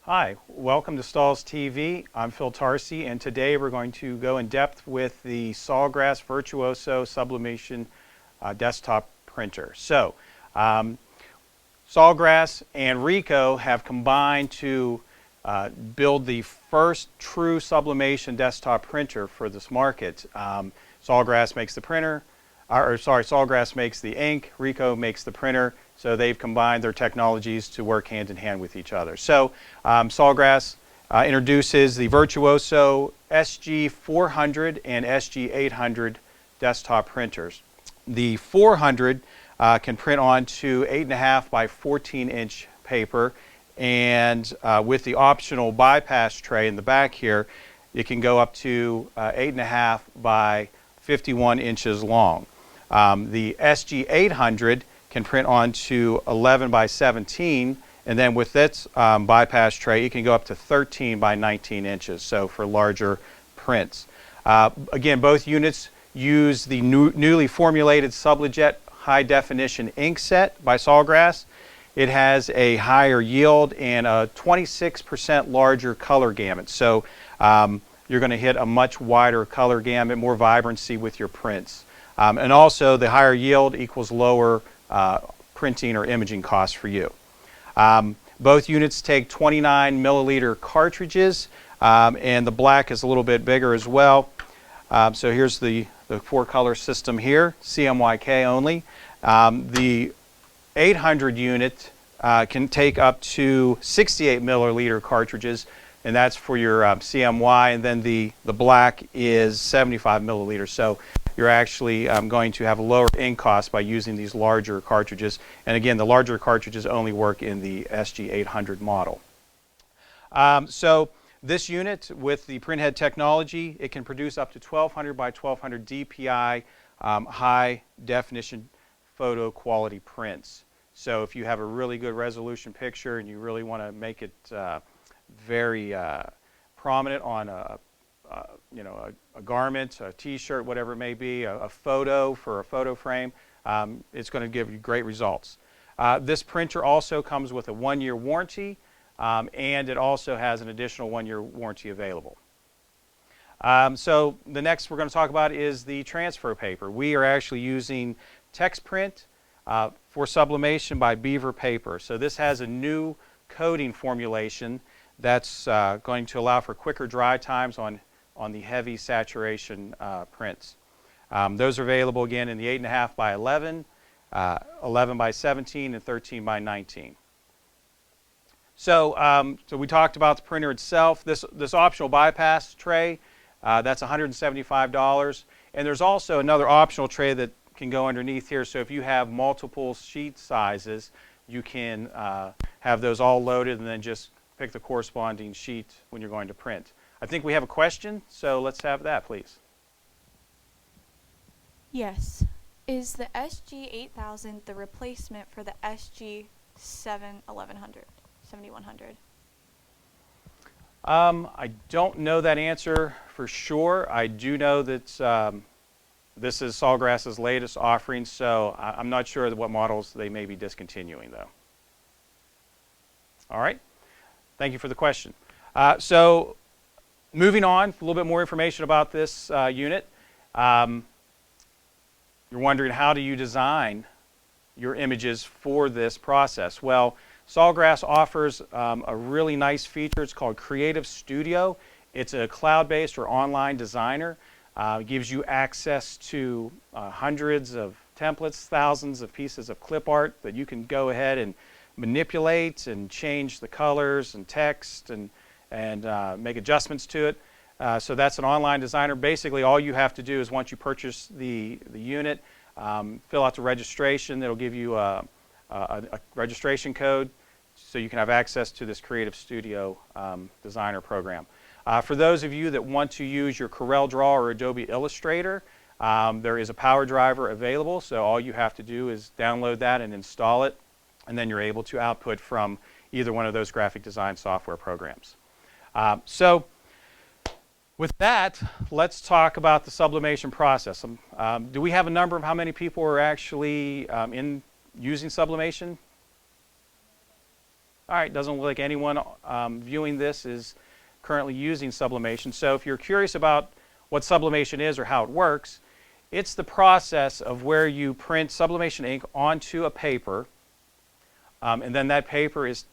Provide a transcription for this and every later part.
Hi, welcome to Stahls TV. I'm Phil Tarcy, and today we're going to go in depth with the SawGrass Virtuoso Sublimation desktop printer. So, SawGrass and Ricoh have combined to build the first true sublimation desktop printer for this market. SawGrass makes the printer, SawGrass makes the ink, Ricoh makes the printer. So they've combined their technologies to work hand in hand with each other. So SawGrass introduces the Virtuoso SG400 and SG800 desktop printers. The 400 can print onto 8.5 by 14-inch paper, and with the optional bypass tray in the back here, it can go up to 8.5 by 51 inches long. The SG800 can print onto 11 by 17, and then with its bypass tray, it can go up to 13 by 19 inches, so for larger prints. Again, both units use the newly formulated SubliJet high definition ink set by SawGrass. It has a higher yield and a 26% larger color gamut, so you're going to hit a much wider color gamut, more vibrancy with your prints. And also the higher yield equals lower printing or imaging costs for you. Both units take 29 milliliter cartridges, and the black is a little bit bigger as well. So here's the 4-color system here, CMYK only. The 800 unit can take up to 68 milliliter cartridges, and that's for your CMY, and then the black is 75 milliliters. So you're actually going to have a lower ink cost by using these larger cartridges. And again, the larger cartridges only work in the SG800 model. So this unit with the printhead technology, it can produce up to 1200 by 1200 DPI high definition photo quality prints. So if you have a really good resolution picture and you really want to make it very prominent on a garment, a t-shirt, whatever it may be, a photo for a photo frame, it's going to give you great results. This printer also comes with a 1-year warranty, and it also has an additional 1-year warranty available. So the next we're going to talk about is the transfer paper. We are actually using text print for sublimation by Beaver paper. So this has a new coating formulation that's going to allow for quicker dry times on the heavy saturation prints. Those are available again in the 8.5 by 11, 11 by 17, and 13 by 19. So, so we talked about the printer itself. This optional bypass tray, that's $175. And there's also another optional tray that can go underneath here. So if you have multiple sheet sizes, you can have those all loaded and then just pick the corresponding sheet when you're going to print. I think we have a question, so let's have that, please. Yes. Is the SG8000 the replacement for the SG7100? I don't know that answer for sure. I do know that this is SawGrass's latest offering, so I'm not sure what models they may be discontinuing, though. All right. Thank you for the question. So moving on, a little bit more information about this unit. You're wondering, how do you design your images for this process? Well, SawGrass offers a really nice feature. It's called Creative Studio. It's a cloud-based or online designer. It gives you access to hundreds of templates, thousands of pieces of clip art that you can go ahead and manipulate and change the colors and text and make adjustments to it. So that's an online designer. Basically, all you have to do is, once you purchase the unit, fill out the registration. It'll give you a registration code so you can have access to this Creative Studio designer program. For those of you that want to use your CorelDRAW or Adobe Illustrator, there is a power driver available, so all you have to do is download that and install it, and then you're able to output from either one of those graphic design software programs. So with that, let's talk about the sublimation process. Do we have a number of how many people are actually using sublimation? All right, doesn't look like anyone viewing this is currently using sublimation. So if you're curious about what sublimation is or how it works, it's the process of where you print sublimation ink onto a paper, and then that paper is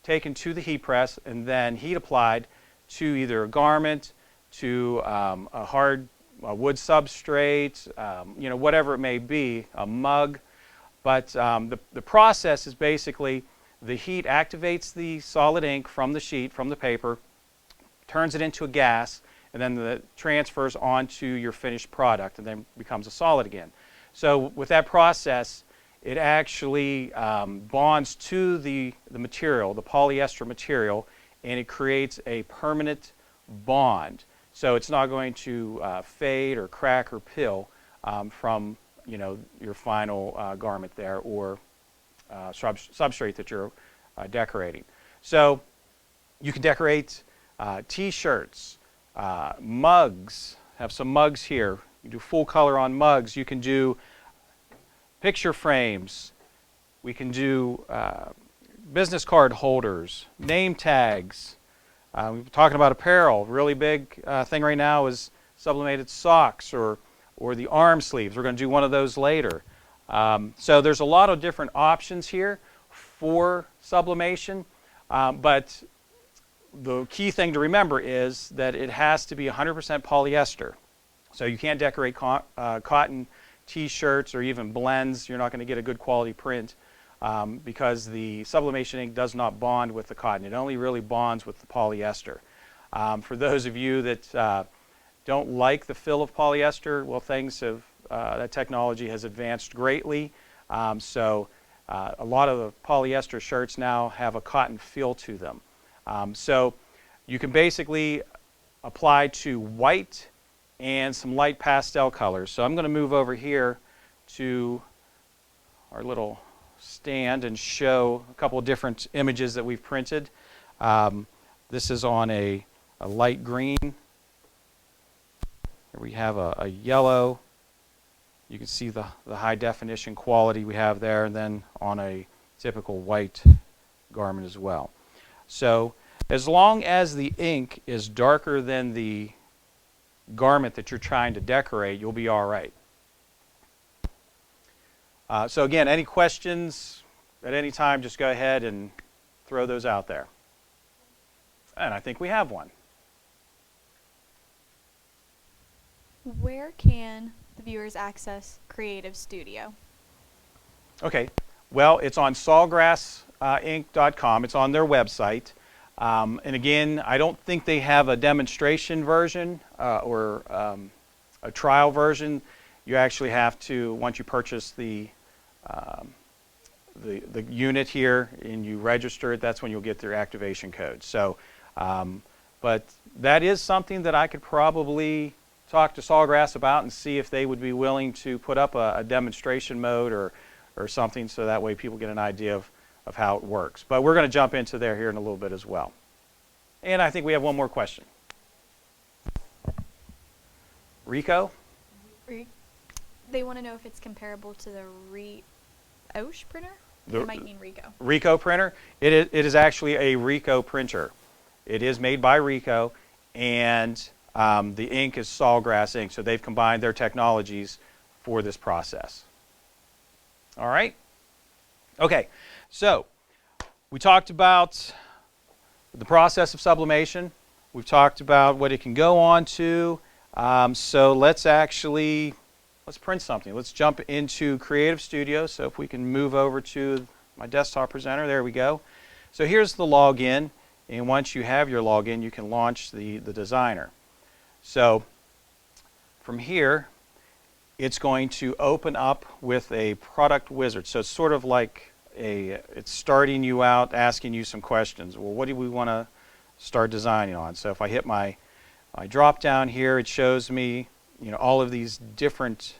taken to the heat press and then heat applied to either a garment, to a hard wood substrate, you know, whatever it may be, a mug. But the process is basically the heat activates the solid ink from the sheet, from the paper, turns it into a gas, and then it transfers onto your finished product and then becomes a solid again. So with that process, it actually bonds to the material, the polyester material, and it creates a permanent bond. So it's not going to fade or crack or peel from, you know, your final garment there or substrate that you're decorating. So you can decorate t-shirts, mugs. Have some mugs here. You do full color on mugs. You can do picture frames. We can do business card holders, name tags. We're talking about apparel. Really big thing right now is sublimated socks or the arm sleeves. We're going to do one of those later. So there's a lot of different options here for sublimation, but the key thing to remember is that it has to be 100% polyester. So you can't decorate cotton t-shirts or even blends. You're not going to get a good quality print because the sublimation ink does not bond with the cotton. It only really bonds with the polyester. For those of you that don't like the feel of polyester, well, that technology has advanced greatly. So a lot of the polyester shirts now have a cotton feel to them. So you can basically apply to white and some light pastel colors. So I'm going to move over here to our little stand and show a couple of different images that we've printed. This is on a light green. Here we have a yellow. You can see the high definition quality we have there, and then on a typical white garment as well. So as long as the ink is darker than the garment that you're trying to decorate, you'll be all right. So again, any questions at any time, just go ahead and throw those out there. And I think we have one. Where can the viewers access Creative Studio? Okay, well, it's on SawGrassInc.com. It's on their website. And again, I don't think they have a demonstration version or a trial version. You actually have to, once you purchase the unit here and you register it, that's when you'll get their activation code. So, but that is something that I could probably talk to SawGrass about and see if they would be willing to put up a demonstration mode or something, so that way people get an idea of how it works. But we're going to jump into there here in a little bit as well. And I think we have one more question. Rico? They want to know if it's comparable to the Osh printer? It might mean Rico. Rico printer? It is actually a Rico printer. It is made by Rico, and the ink is SawGrass ink. So they've combined their technologies for this process. All right? Okay, so we talked about the process of sublimation. We've talked about what it can go on to. So let's print something. Let's jump into Creative Studio. So if we can move over to my desktop presenter, there we go. So here's the login, and once you have your login, you can launch the designer. So from here, it's going to open up with a product wizard. So it's sort of like it's starting you out, asking you some questions. Well, what do we want to start designing on? So if I hit my drop down here, it shows me, you know, all of these different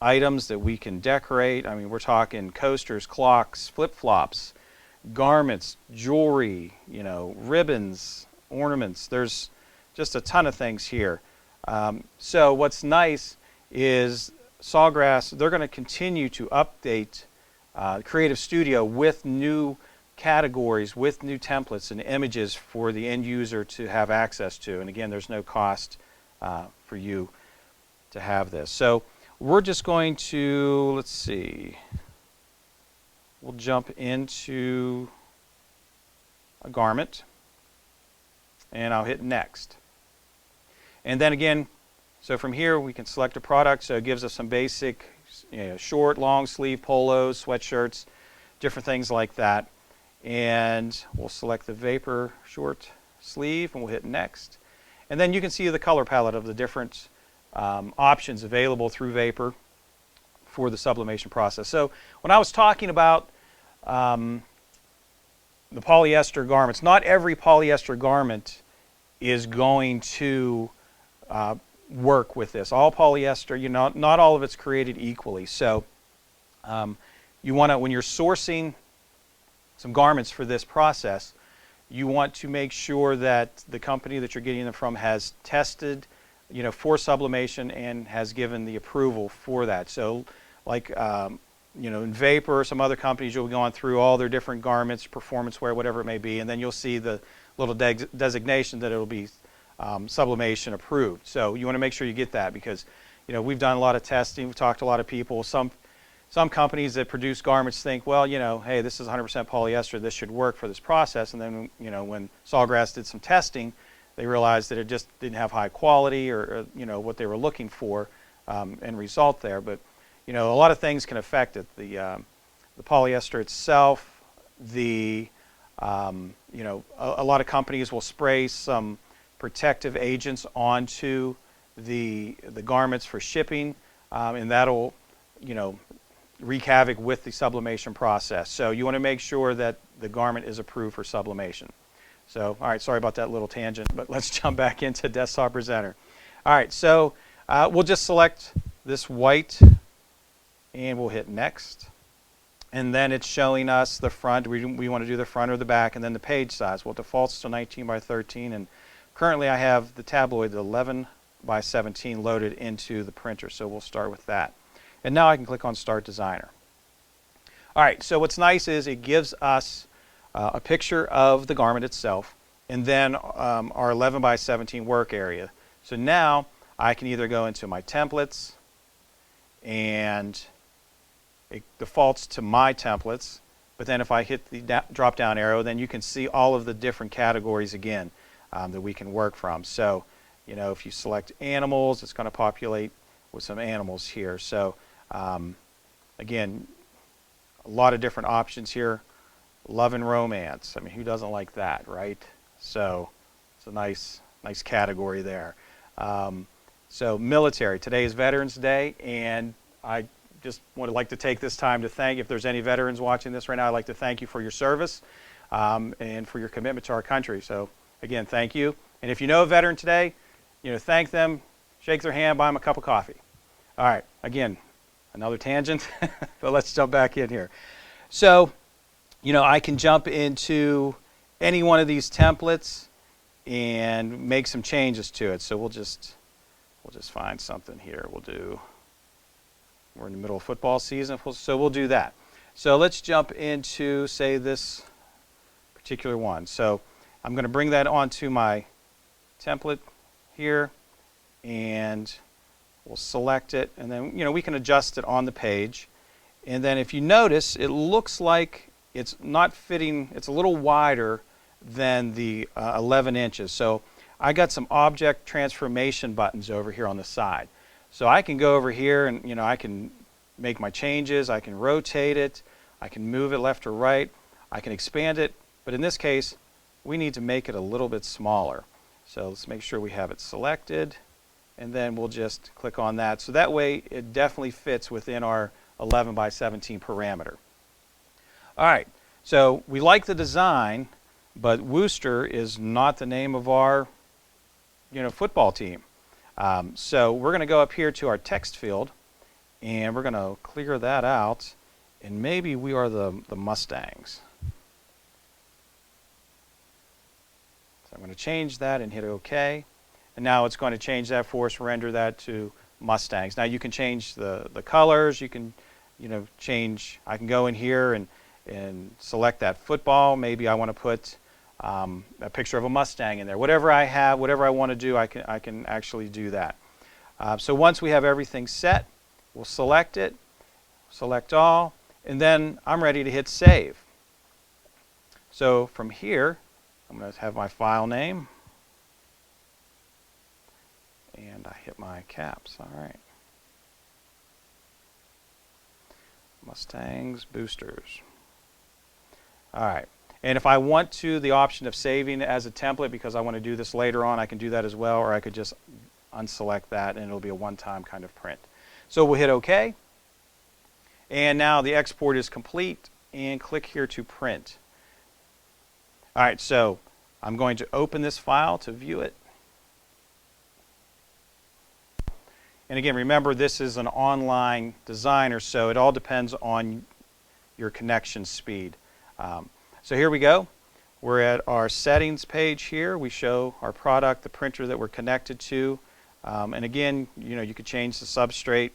items that we can decorate. I mean, we're talking coasters, clocks, flip-flops, garments, jewelry, you know, ribbons, ornaments. There's just a ton of things here. So what's nice is SawGrass, they're going to continue to update Creative Studio with new categories with new templates and images for the end user to have access to. And again, there's no cost for you to have this. So we're just going to, let's see, we'll jump into a garment, and I'll hit next. And then again, so from here we can select a product. So it gives us some basic, short, long sleeve polos, sweatshirts, different things like that. And we'll select the vapor short sleeve, and we'll hit next. And then you can see the color palette of the different options available through Vapor for the sublimation process. So when I was talking about the polyester garments, not every polyester garment is going to work with this. All polyester, not all of it's created equally. So you want to, when you're sourcing some garments for this process, you want to make sure that the company that you're getting them from has tested, for sublimation and has given the approval for that. So, like, in Vapor or some other companies, you'll be going through all their different garments, performance wear, whatever it may be, and then you'll see the little designation that it'll be sublimation approved. So you want to make sure you get that because, we've done a lot of testing, we've talked to a lot of people. Some companies that produce garments think, well, hey, this is 100% polyester, this should work for this process. And then, when SawGrass did some testing, they realized that it just didn't have high quality or what they were looking for end result there. But, a lot of things can affect it. The polyester itself, a lot of companies will spray some protective agents onto the garments for shipping, and that'll, wreak havoc with the sublimation process. So you want to make sure that the garment is approved for sublimation. So, all right, sorry about that little tangent, but let's jump back into Desktop Presenter. All right, so we'll just select this white, and we'll hit Next. And then it's showing us the front. We want to do the front or the back, and then the page size. Well, it defaults to 19 by 13, and currently I have the tabloid, the 11 by 17, loaded into the printer, so we'll start with that. And now I can click on Start Designer. All right, so what's nice is it gives us a picture of the garment itself and then our 11 by 17 work area. So now I can either go into my templates, and it defaults to my templates, but then if I hit the drop down arrow, then you can see all of the different categories again that we can work from. So if you select animals, it's going to populate with some animals here. So again, a lot of different options here. Love and romance. I mean, who doesn't like that, right? So it's a nice category there. So military. Today is Veterans Day, and I just would like to take this time to thank, if there's any veterans watching this right now, I'd like to thank you for your service and for your commitment to our country. So again, thank you. And if you know a veteran today, thank them, shake their hand, buy them a cup of coffee. All right, again, another tangent, but let's jump back in here. So, I can jump into any one of these templates and make some changes to it. So we'll just find something here. We're in the middle of football season, so we'll do that. So let's jump into, say, this particular one. So I'm going to bring that onto my template here, and we'll select it, and then we can adjust it on the page. And then if you notice, it looks like it's not fitting, it's a little wider than the 11 inches. So I got some object transformation buttons over here on the side. So I can go over here and I can make my changes, I can rotate it, I can move it left or right, I can expand it, but in this case we need to make it a little bit smaller. So let's make sure we have it selected, and then we'll just click on that. So that way it definitely fits within our 11 by 17 parameter. All right, so we like the design, but Worcester is not the name of our football team. So we're going to go up here to our text field, and we're going to clear that out, and maybe we are the Mustangs. So I'm going to change that and hit OK. And now it's going to change that for us, render that to Mustangs. Now you can change the colors, you can change, I can go in here and select that football. Maybe I want to put a picture of a Mustang in there. Whatever I have, whatever I want to do, I can actually do that. So once we have everything set, we'll select it, select all, and then I'm ready to hit save. So from here, I'm going to have my file name, and I hit my caps. All right. Mustangs, boosters. All right. And if I want to, the option of saving as a template, because I want to do this later on, I can do that as well, or I could just unselect that and it'll be a one-time kind of print. So we'll hit OK. And now the export is complete, and click here to print. All right, so I'm going to open this file to view it. And again, remember, this is an online designer, so it all depends on your connection speed. So here we go. We're at our settings page here. We show our product, the printer that we're connected to. And again, you could change the substrate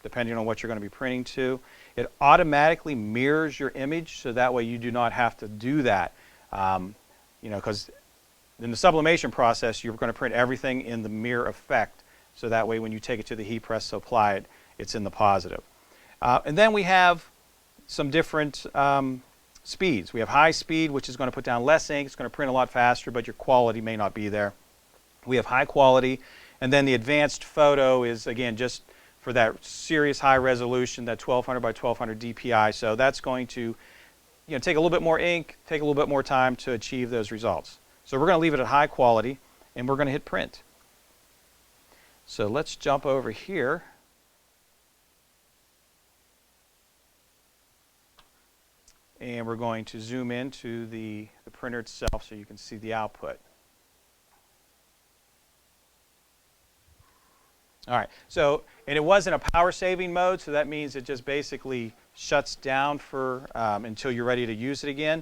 depending on what you're going to be printing to. It automatically mirrors your image, so that way you do not have to do that. Because in the sublimation process, you're going to print everything in the mirror effect. So that way when you take it to the heat press to apply it, it's in the positive. And then we have some different speeds. We have high speed, which is going to put down less ink. It's going to print a lot faster, but your quality may not be there. We have high quality. And then the advanced photo is, again, just for that serious high resolution, that 1200 by 1200 DPI. So that's going to take a little bit more ink, take a little bit more time to achieve those results. So we're going to leave it at high quality, and we're going to hit print. So let's jump over here. And we're going to zoom into the printer itself so you can see the output. All right, so, and it was in a power saving mode, so that means it just basically shuts down for until you're ready to use it again.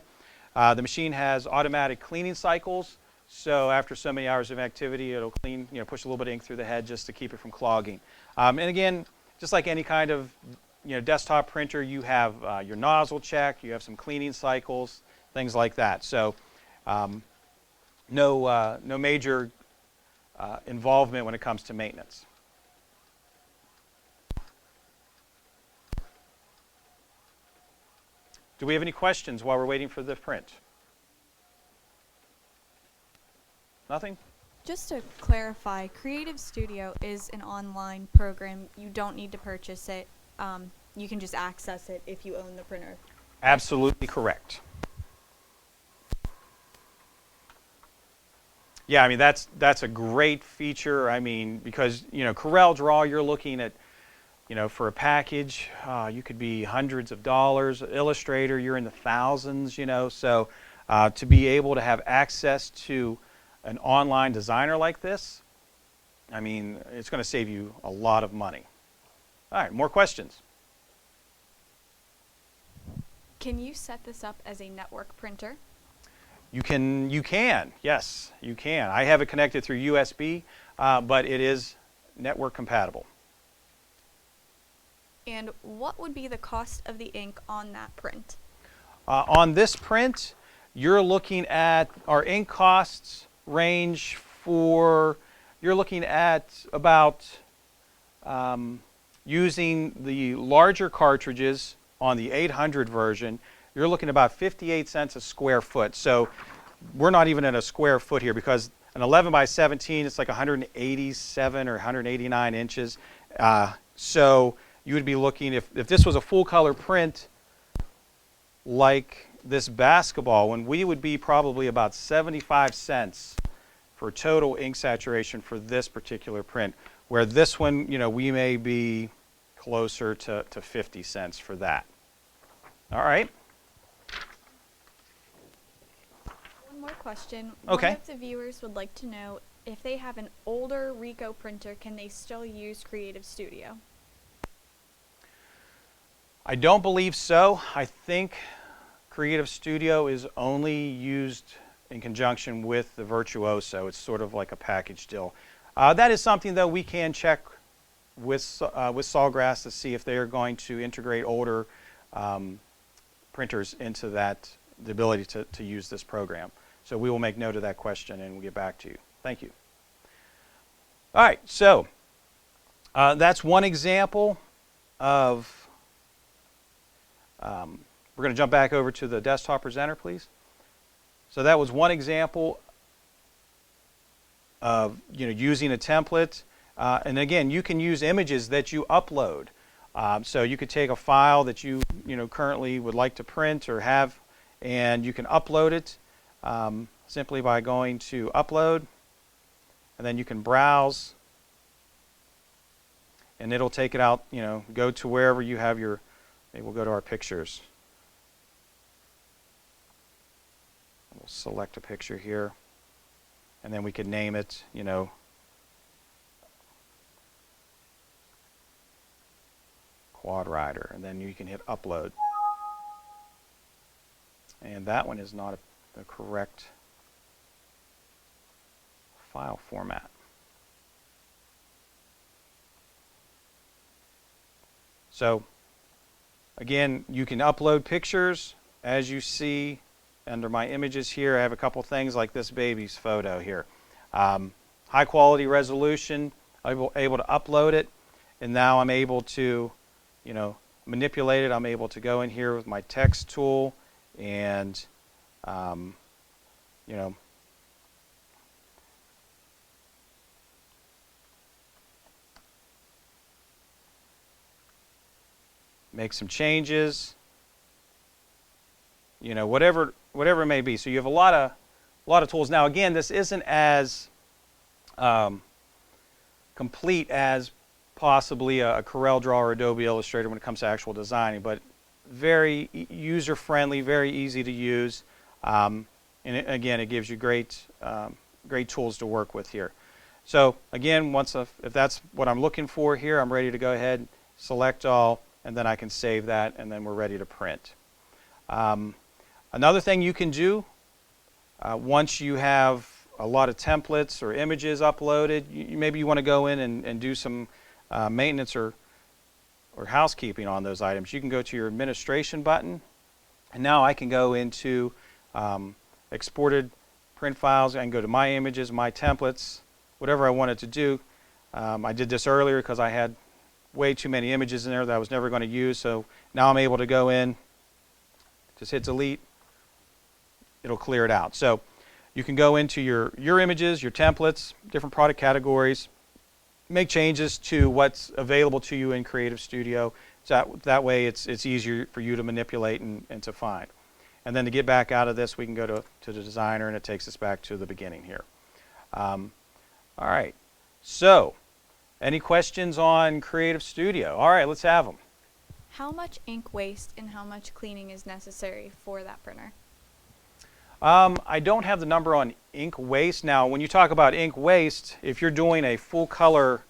The machine has automatic cleaning cycles. So after so many hours of activity, it'll clean, push a little bit of ink through the head just to keep it from clogging. And again, just like any kind of desktop printer, you have your nozzle check, you have some cleaning cycles, things like that. So no major involvement when it comes to maintenance. Do we have any questions while we're waiting for the print? Nothing? Just to clarify, Creative Studio is an online program. You don't need to purchase it. You can just access it if you own the printer. Absolutely correct. Yeah, I mean, that's a great feature. I mean, because, Corel Draw, you're looking at, for a package, you could be hundreds of dollars. Illustrator, you're in the thousands, So to be able to have access to an online designer like this, I mean, it's going to save you a lot of money. All right, more questions? Can you set this up as a network printer? You can, yes, you can. I have it connected through USB, but it is network compatible. And what would be the cost of the ink on that print? On this print, you're looking at our ink costs range for, you're looking at about using the larger cartridges on the 800 version, you're looking at about 58 cents a square foot. So we're not even at a square foot here because an 11 by 17, it's like 187 or 189 inches. So you would be looking, if this was a full color print like this basketball one, we would be probably about 75 cents for total ink saturation for this particular print, where this one, we may be closer to 50 cents for that. All right. One more question. Okay. One of the viewers would like to know if they have an older Ricoh printer, can they still use Creative Studio? I don't believe so. I think Creative Studio is only used in conjunction with the Virtuoso. It's sort of like a package deal. That is something, though, we can check with SawGrass to see if they are going to integrate older printers into the ability to use this program. So we will make note of that question and we'll get back to you. Thank you. All right, so that's one example of, we're going to jump back over to the desktop presenter, please. So that was one example of using a template. And again, you can use images that you upload. So you could take a file that you currently would like to print or have, and you can upload it simply by going to Upload, and then you can browse, and it'll take it out. Go to wherever you have your. Maybe we'll go to our pictures. We'll select a picture here, and then we could name it. Quad rider, and then you can hit upload. And that one is not the correct file format. So again, you can upload pictures. As you see under my images here, I have a couple things like this baby's photo here. High quality resolution, able to upload it, and now I'm able to manipulate it. I'm able to go in here with my text tool and make some changes, whatever it may be. So you have a lot of tools. Now again, this isn't as complete as possibly a CorelDRAW or Adobe Illustrator when it comes to actual designing, but very user-friendly, very easy to use, and again, it gives you great tools to work with here. So again, if that's what I'm looking for here, I'm ready to go ahead, select all, and then I can save that, and then we're ready to print. Another thing you can do, once you have a lot of templates or images uploaded, maybe you want to go in and do some maintenance or housekeeping on those items. You can go to your administration button, and now I can go into exported print files and go to my images, my templates, whatever I wanted to do. I did this earlier because I had way too many images in there that I was never going to use, so now I'm able to go in, just hit delete, it'll clear it out. So you can go into your images, your templates, different product categories, make changes to what's available to you in Creative Studio. So that way it's easier for you to manipulate and to find. And then to get back out of this, we can go to the designer, and it takes us back to the beginning here. All right, so any questions on Creative Studio? All right, let's have them. How much ink waste and how much cleaning is necessary for that printer? I don't have the number on ink waste. Now, when you talk about ink waste, if you're doing a full color,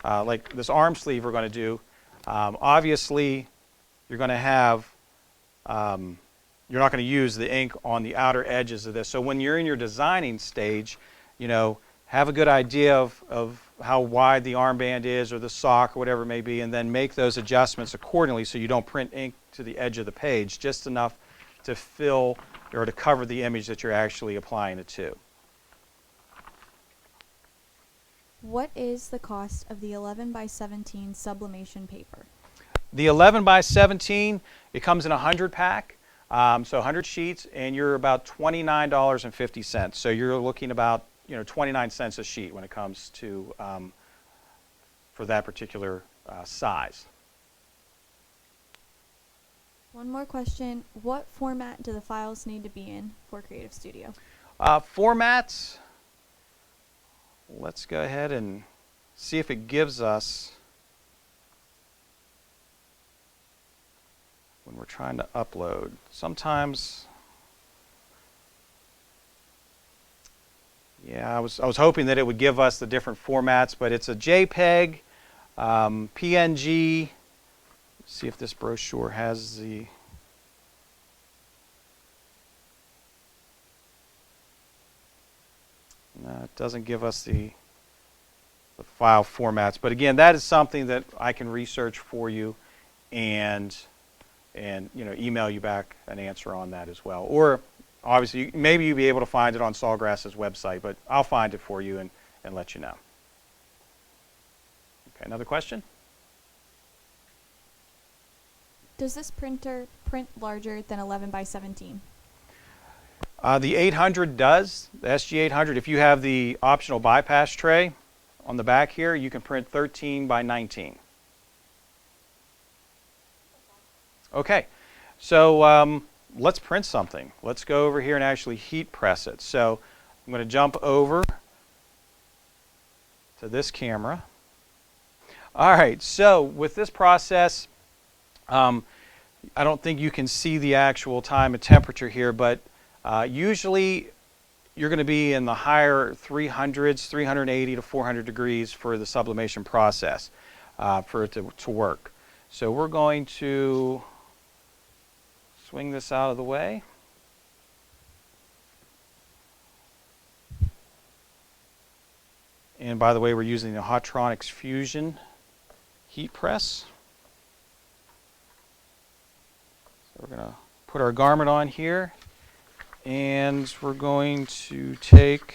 like this arm sleeve we're going to do, obviously you're going to have, you're not going to use the ink on the outer edges of this. So when you're in your designing stage, have a good idea of how wide the armband is or the sock or whatever it may be, and then make those adjustments accordingly so you don't print ink to the edge of the page, just enough to fill or to cover the image that you're actually applying it to. What is the cost of the 11 by 17 sublimation paper? The 11 by 17, it comes in a 100 pack, so 100 sheets, and you're about $29.50. So you're looking about 29 cents a sheet when it comes to for that particular size. One more question. What format do the files need to be in for Creative Studio? Formats, let's go ahead and see if it gives us, when we're trying to upload. Sometimes, yeah, I was hoping that it would give us the different formats, but it's a JPEG, PNG. Let's see if this brochure has the. No, it doesn't give us the file formats. But again, that is something that I can research for you and and email you back an answer on that as well. Or obviously, maybe you'll be able to find it on SawGrass's website, but I'll find it for you and let you know. Okay, another question? Does this printer print larger than 11 by 17? The 800 does, the SG800. If you have the optional bypass tray on the back here, you can print 13 by 19. Okay, so let's print something. Let's go over here and actually heat press it. So I'm going to jump over to this camera. All right, so with this process, I don't think you can see the actual time and temperature here, but usually you're going to be in the higher 300s, 380 to 400 degrees for the sublimation process for it to work. So we're going to swing this out of the way. And by the way, we're using the Hotronics Fusion heat press. So we're going to put our garment on here, and we're going to take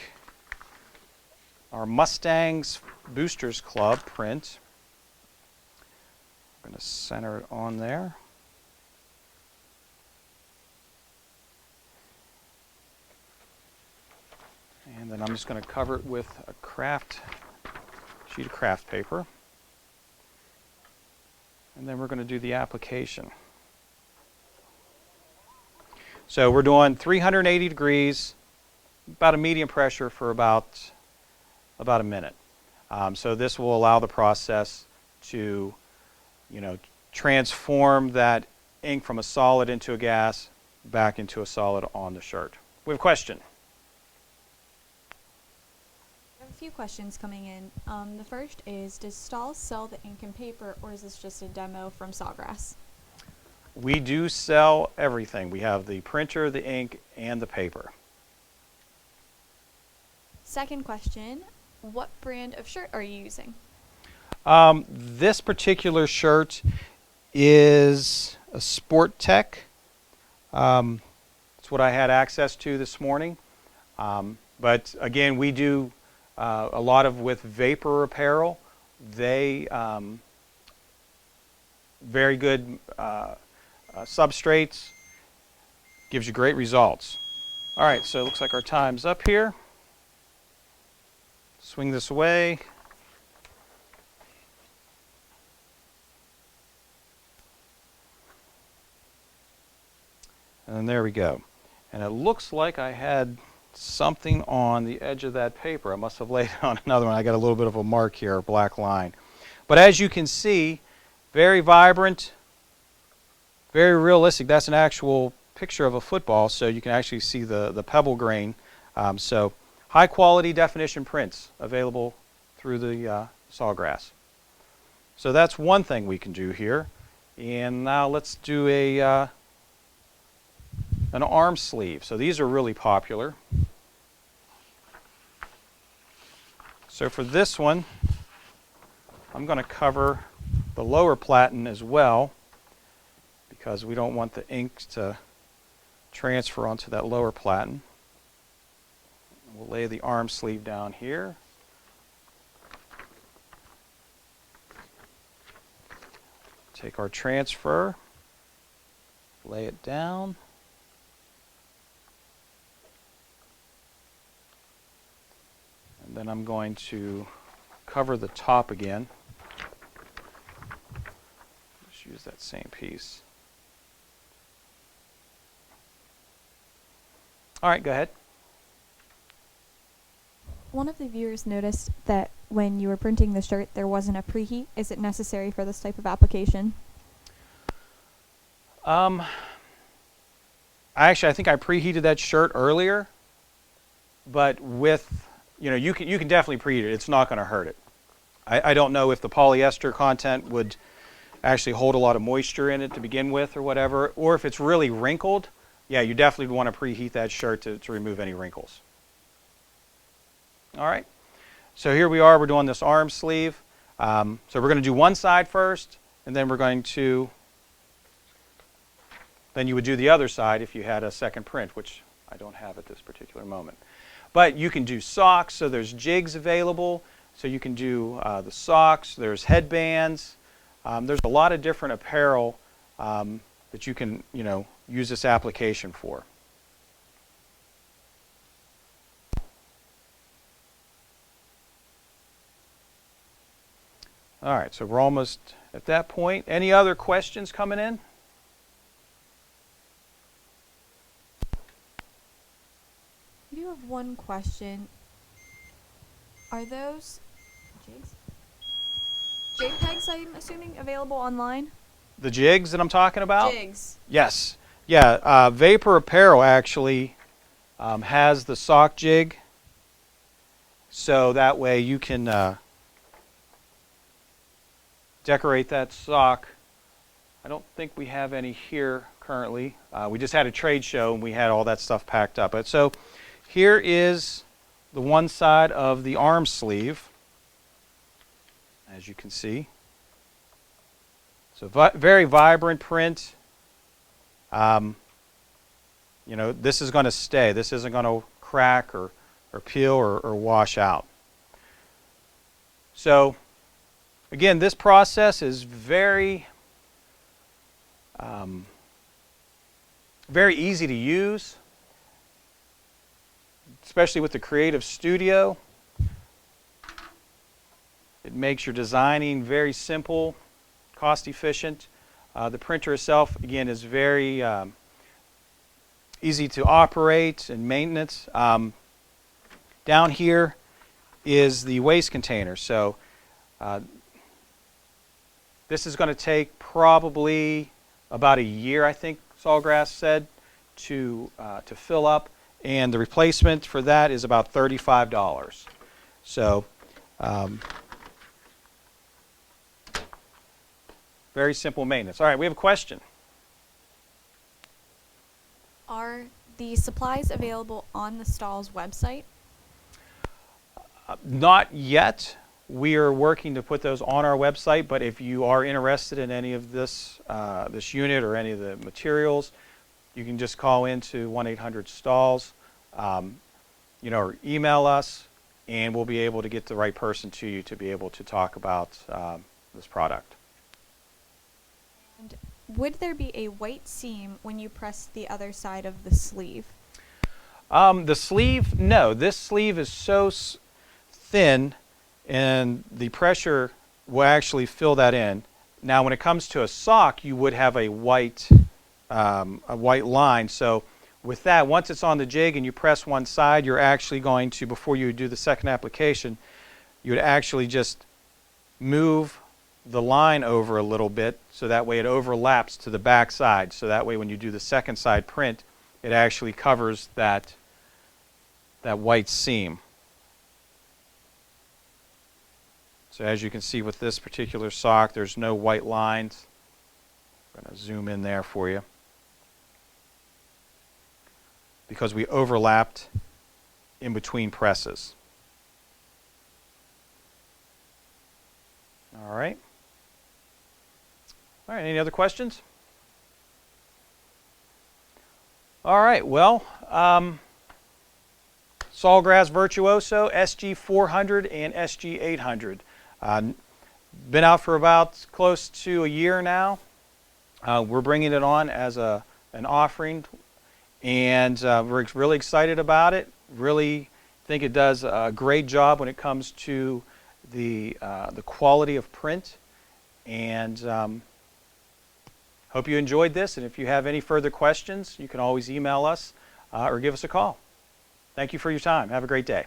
our Mustang's Boosters Club print. I'm going to center it on there. And then I'm just going to cover it with a sheet of craft paper. And then we're going to do the application. So we're doing 380 degrees, about a medium pressure for about a minute. So this will allow the process to, transform that ink from a solid into a gas back into a solid on the shirt. We have a question. I have a few questions coming in. The first is, does Stahls sell the ink and paper, or is this just a demo from SawGrass? We do sell everything. We have the printer, the ink, and the paper. Second question, what brand of shirt are you using? This particular shirt is a Sport Tech. It's what I had access to this morning. But again, we do a lot with vapor apparel. They very good substrates, gives you great results. All right, so it looks like our time's up here. Swing this away. And there we go. And it looks like I had something on the edge of that paper. I must have laid it on another one. I got a little bit of a mark here, a black line. But as you can see, very vibrant, very realistic. That's an actual picture of a football, so you can actually see the pebble grain. So high quality definition prints available through the SawGrass. So that's one thing we can do here. And now let's do an arm sleeve. So these are really popular. So for this one, I'm going to cover the lower platen as well, because we don't want the ink to transfer onto that lower platen. We'll lay the arm sleeve down here. Take our transfer, lay it down. And then I'm going to cover the top again. Just use that same piece. All right, go ahead. One of the viewers noticed that when you were printing the shirt, there wasn't a preheat. Is it necessary for this type of application? I think I preheated that shirt earlier, but with, you can definitely preheat it. It's not going to hurt it. I don't know if the polyester content would actually hold a lot of moisture in it to begin with or whatever, or if it's really wrinkled. Yeah, you definitely want to preheat that shirt to remove any wrinkles. All right, so here we are. We're doing this arm sleeve. So we're going to do one side first, and then we're going to Then you would do the other side if you had a second print, which I don't have at this particular moment. But you can do socks, so there's jigs available. So you can do the socks, there's headbands. There's a lot of different apparel that you can, use this application for. All right, so we're almost at that point. Any other questions coming in? I do have one question. Are those jigs? JPEGs, I'm assuming, available online? The jigs that I'm talking about? Jigs. Yes. Yeah, Vapor Apparel actually has the sock jig. So that way you can decorate that sock. I don't think we have any here currently. We just had a trade show and we had all that stuff packed up. But so here is the one side of the arm sleeve, as you can see. So very vibrant print. This is going to stay. This isn't going to crack or peel or wash out. So again, this process is very easy to use, especially with the Creative Studio. It makes your designing very simple, cost efficient. The printer itself, again, is very easy to operate and maintenance. Down here is the waste container. So this is going to take probably about a year, I think SawGrass said, to fill up, and the replacement for that is about $35. So very simple maintenance. All right, we have a question. Are the supplies available on the Stahls website? Not yet. We are working to put those on our website, but if you are interested in any of this unit or any of the materials, you can just call into 1-800-STAHLS, or email us, and we'll be able to get the right person to you to be able to talk about this product. And would there be a white seam when you press the other side of the sleeve? The sleeve, no. This sleeve is so thin, and the pressure will actually fill that in. Now, when it comes to a sock, you would have a white line. So with that, once it's on the jig and you press one side, you're actually going to, before you do the second application, you would actually just move the line over a little bit so that way it overlaps to the back side. So that way when you do the second side print, it actually covers that white seam. So as you can see with this particular sock, there's no white lines. I'm going to zoom in there for you, because we overlapped in between presses. All right. All right, any other questions? All right, well, SawGrass Virtuoso, SG400 and SG800. Been out for about close to a year now. We're bringing it on as an offering, and we're really excited about it. Really think it does a great job when it comes to the quality of print, and hope you enjoyed this. And if you have any further questions, you can always email us or give us a call. Thank you for your time. Have a great day.